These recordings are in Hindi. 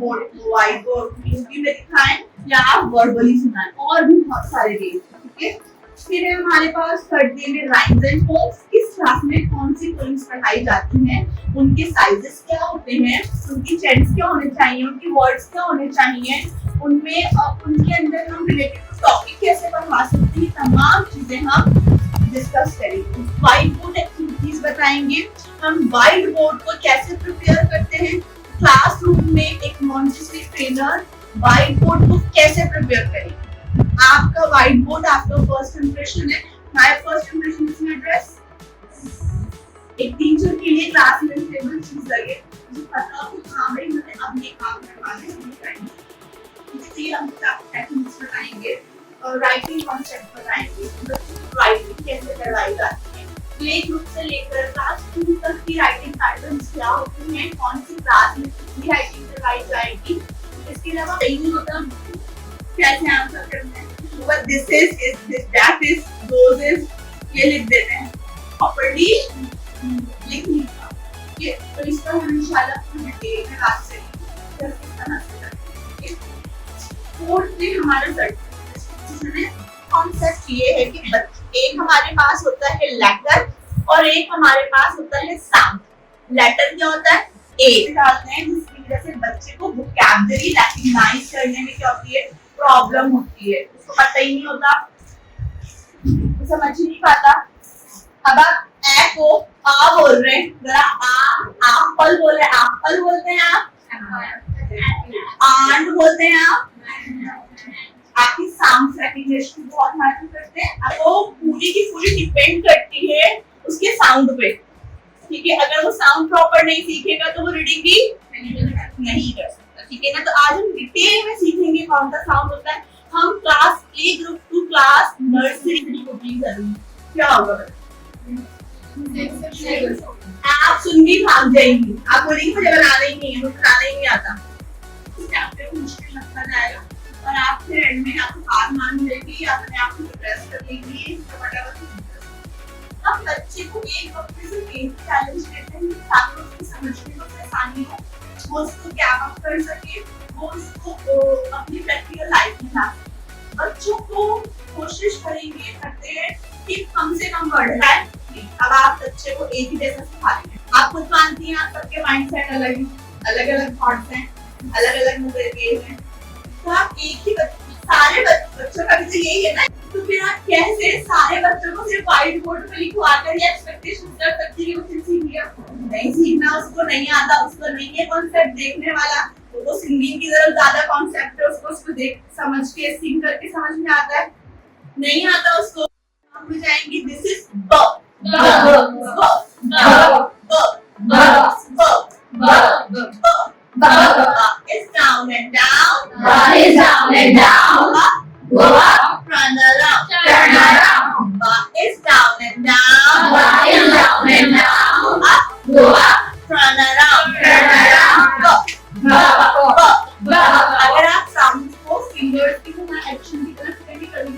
व्हाइट बोर्ड हिंदी में दिखाएं या आप वर्बली सुनाएं, और भी बहुत सारे वेज। ठीक है, फिर है हमारे पास थर्ड डे में राइम्स एंड पोएम्स। किस क्लास में कौन सी पोएम्स पढ़ाई जाती हैं, उनके साइजेस क्या होते हैं, उनकी चैंट्स क्या होने चाहिए, उनकी वर्ड्स क्या होने चाहिए, उनमें उनके अंदर हम रिलेटेड टॉपिक कैसे पढ़ा सकते हैं, तमाम चीजें हम डिस्कस करेंगे। व्हाइट बोर्ड एक्टिविटीज बताएंगे हम, व्हाइट बोर्ड को कैसे प्रिपेयर करते हैं, क्लासरूम में एक मॉन्टेसरी ट्रेनर व्हाइट बोर्ड को कैसे प्रिपेयर करेंगे। आपका व्हाइट बोर्ड आपका फर्स्ट इंप्रेशन है। My first impression is my dress. एक टीचर के लिए क्लास में टेबल चीज लगे जो पता हो कि हाँ भाई मुझे अब ये काम करवाना है, इसलिए हम टेक्निक्स बताएंगे और राइटिंग कॉन्सेप्ट बताएंगे, राइटिंग कैसे करवाई जाती है, प्ले ग्रुप से लेकर क्लास 2 तक की राइटिंग पैटर्न्स क्या होते हैं, कौन सी क्लास में कितनी राइटिंग करवाई जाएगी। इसके अलावा नहीं होता कैसे आंसर करना है, but this is that is those is ये लिख देते हैं प्रॉपर्ली लिख लिखा ये, तो इसका हम इंशाल्लाह डिटेल में बात करेंगे किस तरह से करेंगे। फोर्थ डे हमारा सर्टिफिकेशन कॉन्सेप्ट ये है कि एक हमारे पास होता है लेटर और एक हमारे पास होता है साउंड। लेटर क्या होता है, ए डालते हैं, जिसकी वजह से बच्चे को वोकैबुलरी रिकॉग्नाइज करने में क्या होती है, प्रॉब्लम होती है, उसको पता ही नहीं होता, समझ ही नहीं पाता। अब आप ए को आ बोल रहे हैं, जरा आ एप्पल बोल रहे हैं, एप्पल बोलते हैं आप, आंट बोलते हैं आप, आपकी साउंड रिकग्निशन बहुत मैटर करते हैं। वो पूरी की पूरी डिपेंड करती है उसके साउंड पे। ठीक है, अगर वो साउंड प्रॉपर नहीं सीखेगा तो वो रीडिंग भी नहीं कर सकता। ठीक है ना, तो आज हम डिटेल में सीखेंगे कौन सा साउंड होता है। हम class A group to class nursery recording करेंगे, क्या होगा आप सुन के भाग जाएंगी, आप बोलेंगे मुझे बनाना ही नहीं है, मुझे बनाना ही नहीं आता, चैप्टर मुश्किल लगता जाएगा और आप फिर एंड में आपको हार मान लेगी, अपने आप को डिप्रेस कर लेगी। हम बच्चे को एक वक्त से एक चैलेंज देते हैं ताकि उसको समझने में आसानी हो, वो उसको गैप अप कर सके, वो उसको अपनी प्रैक्टिकल लाइफ में ला सके। बच्चों को कोशिश करेंगे करते हैं कि कम से कम वर्ड है। अब आप बच्चे को एक ही जैसा सिखा रहे हैं, आप खुद मानती हैं आप सबके माइंडसेट अलग हैं, अलग-अलग थॉट्स हैं, अलग-अलग नजरिए हैं, तो आप एक ही सारे बच्चों का भी तो यही है ना, तो फिर आप कैसे सारे बच्चों को सिर्फ व्हाइट बोर्ड पे लिखवाकर ये एक्सपेक्टेशन कर सकती है कि वो सीख लिया, नहीं सीखना, उसको नहीं आता, उसको नहीं है कॉन्सेप्ट देखने वाला, तो वो सिंगिंग की तरफ ज्यादा कॉन्सेप्ट है, उसको देख समझ के सिंग करके समझ में आता है, नहीं आता उसको हम जाएंगे दिस इज ब is down and down. Ba is down and down. Go up, run around, turn around. Ba is down and down. Ba is down and down. Up, go up, run around, turn around. Go. Ba ba ba. अगर आप साउंड को फिंगर्स की तरह एक्शन की तरह करेंगे कभी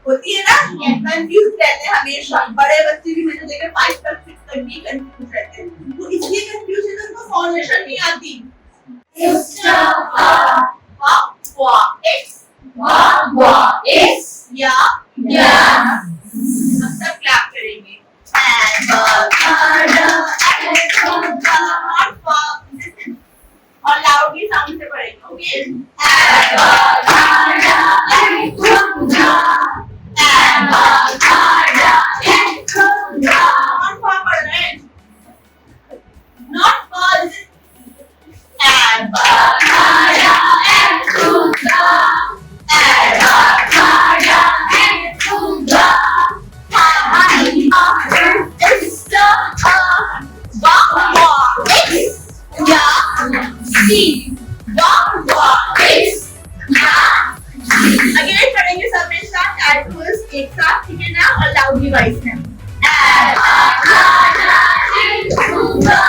होती है ना, कंफ्यूज रहते हैं हमेशा, बड़े बच्चे भी मैंने देखा 5 तक 6 तक भी कंफ्यूज रहते हैं, तो इसलिए कंफ्यूज है तो उनको फाउंडेशन नहीं आती। हम सब क्लैप करेंगे और लाउडली साउंड से पढ़ेंगे, ओके। कौन पा पढ़ रहे हैं? Not pause. Abacada and Buddha. Abacada and Buddha. It's the X. Yeah. C. X. Yeah. Again पढ़ेंगे सब एक साथ. At first एक साथ, ठीक है ना? और loudly voice में. Abacada and Buddha.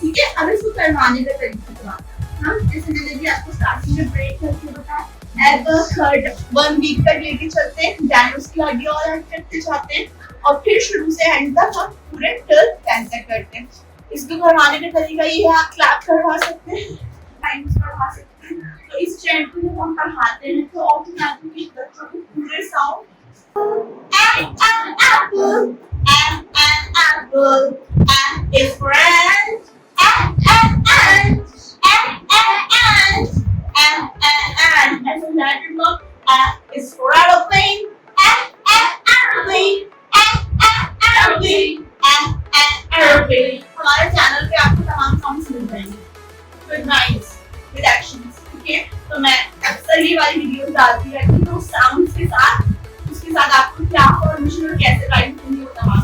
ठीक है, अब इसको करवाने का तरीका हम जैसे मैंने भी आपको स्टार्टिंग में ब्रेक करके बताया, एट द थर्ड 1 वीक तक लेके चलते हैं, देन उसकी आगे और ऐड करते जाते हैं और फिर शुरू से एंड तक हम पूरे टिल 10 तक करते हैं। इसको करवाने का तरीका ये है, आप क्लैप करवा सकते हैं, टाइम्स बढ़ा सकते हैं। तो इस चैंट को जब हम पढ़ाते हैं तो ऑटोमेटिकली बच्चों को पूरे sound apple, apple, is friend, and as a letter look, is for aeroplane, aeroplane, aeroplane. हमारे चैनल पे आपको तमाम सॉन्ग्स मिल जाएंगे with rhymes, with actions, ठीक है? तो मैं अक्सर ये वाली वीडियो डालती रहती हूँ साउंड्स के साथ, उसके साथ आपको क्या फॉर्मेशन और कैसे राइट करनी है वो तमाम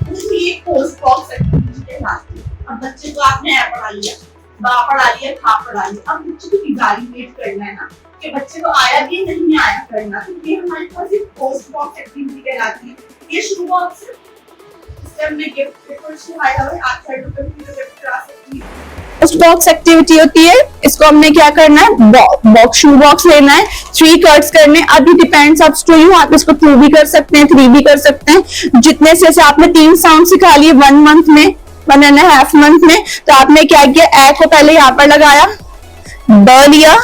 तो ये पोस्ट बॉक्स एक्टिविटी के साथ। अब बच्चे को आपने ऐ पढ़ा लिया, बा पढ़ा लिया, खा पढ़ा लिया, अब बच्चे को इवैल्यूएट करना है ना कि बच्चे को आया भी नहीं आया करना, तो ये हमारे पास एक पोस्ट बॉक्स एक्टिविटी कहलाती है। ये शुरू बॉक्स है, इसमें हमने गिफ्ट पेपर छुपाया हुआ है, आप साइड पे कंप्यूटर पे करा सकती हैं। पोस्ट बॉक्स एक्टिविटी होती है, इसको हमने क्या करना है, बॉक्स शू बॉक्स लेना है, 3 कट्स करने, अभी डिपेंड्स अप टू यू, आप इसको 2 भी कर सकते हैं, 3 भी कर सकते हैं, जितने से आपने 3 साउंड सिखा लिए 1 मंथ में, 1.5 मंथ में, तो आपने क्या किया, ए को पहले यहाँ पर लगाया, ब लिया,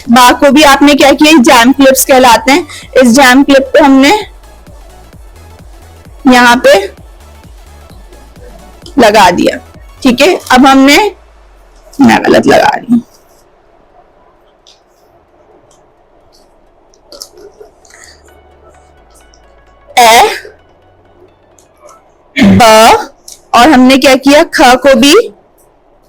बा को भी आपने क्या किया, जैम क्लिप्स कहलाते हैं, इस जैम क्लिप को हमने यहाँ पे लगा दिया, ठीक है। अब हमने, मैं गलत लगा रही हूं, ए, ब, और हमने क्या किया, ख को भी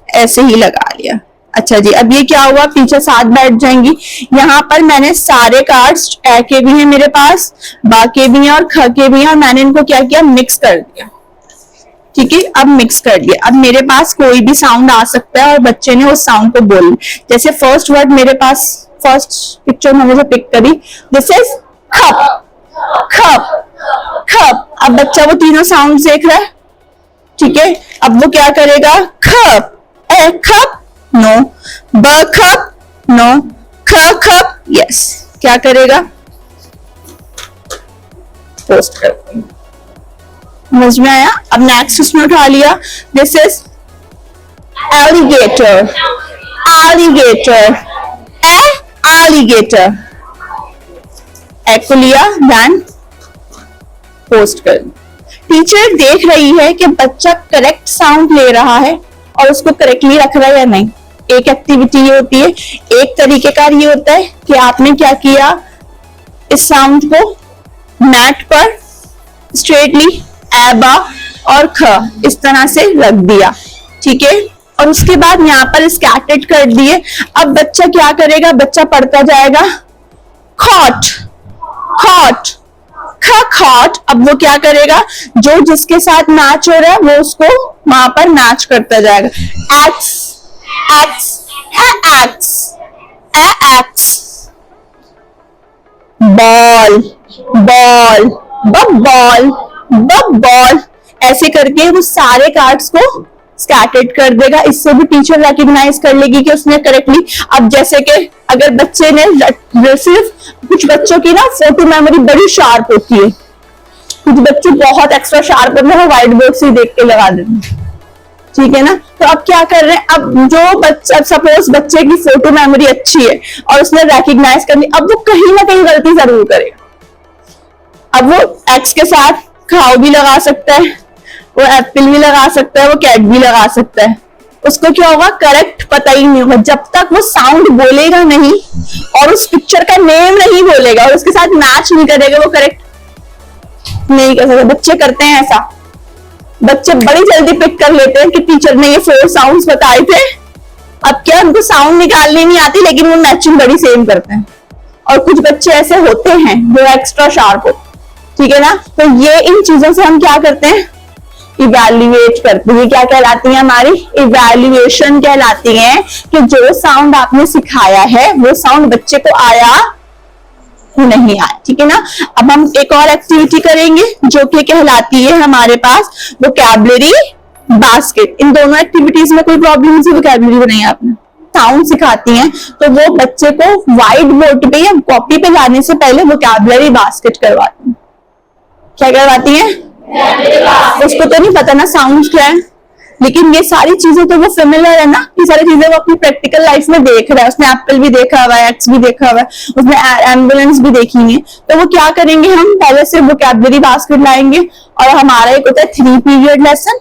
ऐसे ही लगा लिया। अच्छा जी, अब ये क्या हुआ, पीछे साथ बैठ जाएंगी। यहाँ पर मैंने सारे कार्ड्स, ए के भी हैं मेरे पास, बा के भी हैं और ख के भी हैं, और मैंने इनको क्या किया, मिक्स कर दिया, ठीक है। अब मिक्स कर दिया, अब मेरे पास कोई भी साउंड आ सकता है और बच्चे ने उस साउंड को बोलना। जैसे फर्स्ट वर्ड मेरे पास, फर्स्ट पिक्चर मैंने जो पिक करी, दिस इज खप, खप, खप। अब बच्चा वो तीनों साउंड देख रहा है, ठीक है। अब वो क्या करेगा, खप, ए खप, नो, ब खप, नो, ख खप, यस, क्या करेगा, पोस्ट करते हैं। समझ में आया। अब नेक्स्ट उसमें उठा लिया, this is alligator, alligator, alligator, A को लिया, देन पोस्ट कर। टीचर देख रही है कि बच्चा करेक्ट साउंड ले रहा है और उसको करेक्टली रख रहा है या नहीं। एक एक्टिविटी ये होती है, एक तरीकेकार ये होता है कि आपने क्या किया, इस साउंड को मैट पर स्ट्रेटली एबा और ख इस तरह से रख दिया, ठीक है। और उसके बाद यहाँ पर स्कैटर्ड कर दिए। अब बच्चा क्या करेगा, बच्चा पढ़ता जाएगा, खॉट, खॉट, ख खॉट। अब वो क्या करेगा, जो जिसके साथ मैच हो रहा है वो उसको वहां पर मैच करता जाएगा। X, x, x, x, ball, ball, ball, ball, ऐसे करके वो सारे कार्ड्स को स्कैटर्ड कर देगा। इससे भी टीचर रिकॉग्नाइज कर लेगी कि उसने करेक्टली। अब जैसे कि अगर बच्चे ने सिर्फ, कुछ बच्चों की ना फोटो मेमोरी बड़ी शार्प होती है, कुछ बच्चे बहुत एक्स्ट्रा शार्प होते हैं, व्हाइट बोर्ड से देख के लगा देते हैं, ठीक है ना। तो अब क्या कर रहे हैं, अब जो बच्चा, सपोज बच्चे की फोटो मेमोरी अच्छी है और उसने रिकॉग्नाइज कर ली, अब वो कहीं ना कहीं गलती जरूर करेगा। अब वो एक्स के साथ खाओ भी लगा सकता है, वो एप्पल भी लगा सकता है, वो कैट भी लगा सकता है। उसको क्या होगा, करेक्ट पता ही नहीं होगा जब तक वो साउंड बोलेगा नहीं और उस पिक्चर का नेम नहीं बोलेगा और उसके साथ मैच नहीं करेगा, वो करेक्ट नहीं कर सकता। बच्चे करते हैं ऐसा, बच्चे बड़ी जल्दी पिक कर लेते हैं कि टीचर ने ये 4 साउंड्स बताए थे। अब क्या उनको साउंड निकालनी नहीं आती, लेकिन वो मैचिंग बड़ी सेम करते हैं। और कुछ बच्चे ऐसे होते हैं जो एक्स्ट्रा शार्प हो, ठीक है ना। तो ये इन चीजों से हम क्या करते हैं, इवैल्यूएट करते हैं। क्या कहलाती है हमारी, इवैल्यूएशन कहलाती है कि जो साउंड आपने सिखाया है वो साउंड बच्चे को आया नहीं आया, ठीक है ना। अब हम एक और एक्टिविटी करेंगे जो कि कहलाती है हमारे पास वोकैबुलरी बास्केट। इन दोनों एक्टिविटीज में कोई प्रॉब्लम नहीं, वोकैबुलरी बनाई आपने, साउंड सिखाती हैं तो वो बच्चे को व्हाइट बोर्ड पे या कॉपी पे लाने से पहले वोकैबुलरी बास्केट करवाती हैं। क्या करवाती हैं, उसको तो नहीं पता ना साउंड क्या है, लेकिन ये सारी चीजें तो वो फेमिलियर है ना, ये सारी चीजें वो अपनी प्रैक्टिकल लाइफ में देख रहा है। उसने एप्पल भी देखा हुआ है, एक्स भी देखा हुआ है, उसने एम्बुलेंस भी देखी है। तो वो क्या करेंगे, हम पहले से वोकैबुलरी बास्केट लाएंगे और हमारा एक होता है 3 पीरियड लेसन,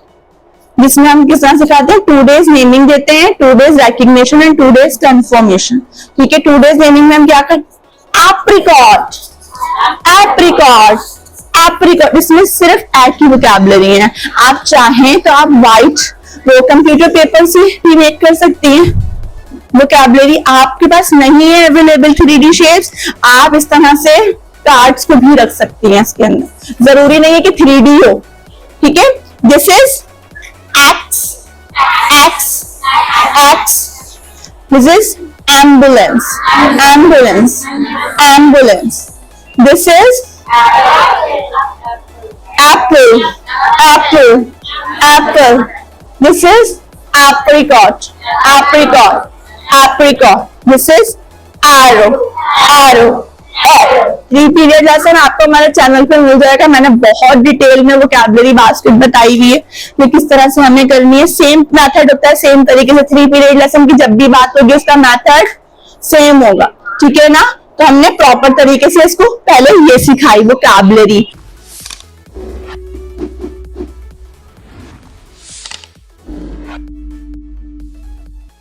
जिसमें हम किस तरह सिखाते हैं, 2 डेज नेमिंग देते हैं, 2 days recognition and 2 days confirmation. ठीक है, 2 डेज नेमिंग में हम क्या करते हैं, एप्रिकॉट, एप्रिकॉट, एप्रिकॉट, इसमें सिर्फ ए की वोकैबुलरी है। आप चाहें तो आप व्हाइट वो कंप्यूटर पेपर से भी मेक कर सकती हैं। वोकैबुलरी आपके पास नहीं है अवेलेबल 3D शेप्स, आप इस तरह से कार्ड्स को भी रख सकती हैं इसके अंदर, जरूरी नहीं है कि 3D हो। ठीक है, this is x, x, x, this is ambulance, ambulance, ambulance, this is apple, apple, apple, this is apricot, apricot, apricot, this is arrow, arrow, arrow। 3 period lesson आपको हमारे चैनल पे मिल जाएगा। मैंने बहुत डिटेल में वोकैबुलरी बास्केट बताई हुई है कि किस तरह से हमें करनी है। सेम मेथड होता है, सेम तरीके से 3 पीरियड लेसन की जब भी बात होगी उसका मेथड सेम होगा, ठीक है ना। तो हमने प्रॉपर तरीके से इसको पहले ये सिखाई वोकैबुलरी।